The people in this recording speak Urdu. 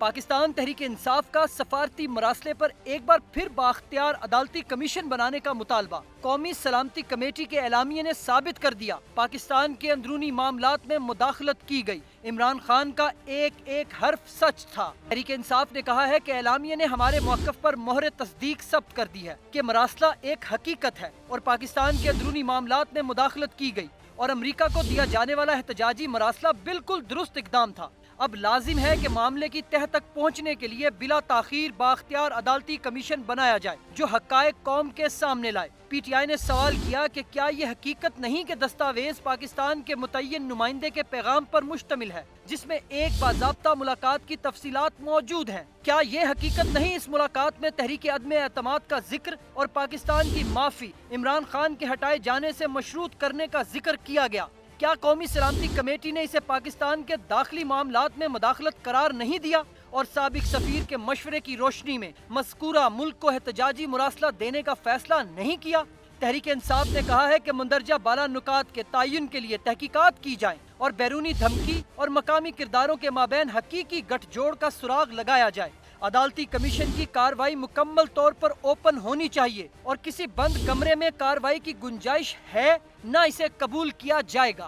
پاکستان تحریک انصاف کا سفارتی مراسلے پر ایک بار پھر بااختیار عدالتی کمیشن بنانے کا مطالبہ۔ قومی سلامتی کمیٹی کے اعلامیے نے ثابت کر دیا پاکستان کے اندرونی معاملات میں مداخلت کی گئی۔ عمران خان کا ایک ایک حرف سچ تھا۔ تحریک انصاف نے کہا ہے کہ اعلامیے نے ہمارے موقف پر مہر تصدیق ثبت کر دی ہے کہ مراسلہ ایک حقیقت ہے اور پاکستان کے اندرونی معاملات میں مداخلت کی گئی اور امریکہ کو دیا جانے والا احتجاجی مراسلہ بالکل درست اقدام تھا۔ اب لازم ہے کہ معاملے کی تہہ تک پہنچنے کے لیے بلا تاخیر بااختیار عدالتی کمیشن بنایا جائے جو حقائق قوم کے سامنے لائے۔ پی ٹی آئی نے سوال کیا کہ کیا یہ حقیقت نہیں کہ دستاویز پاکستان کے متعین نمائندے کے پیغام پر مشتمل ہے جس میں ایک باضابطہ ملاقات کی تفصیلات موجود ہیں؟ کیا یہ حقیقت نہیں اس ملاقات میں تحریک عدم اعتماد کا ذکر اور پاکستان کی معافی عمران خان کے ہٹائے جانے سے مشروط کرنے کا ذکر کیا گیا؟ کیا قومی سلامتی کمیٹی نے اسے پاکستان کے داخلی معاملات میں مداخلت قرار نہیں دیا اور سابق سفیر کے مشورے کی روشنی میں مذکورہ ملک کو احتجاجی مراسلہ دینے کا فیصلہ نہیں کیا؟ تحریک انصاف نے کہا ہے کہ مندرجہ بالا نکات کے تعین کے لیے تحقیقات کی جائیں اور بیرونی دھمکی اور مقامی کرداروں کے مابین حقیقی گٹھ جوڑ کا سراغ لگایا جائے۔ عدالتی کمیشن کی کارروائی مکمل طور پر اوپن ہونی چاہیے اور کسی بند کمرے میں کارروائی کی گنجائش ہے نہ اسے قبول کیا جائے گا۔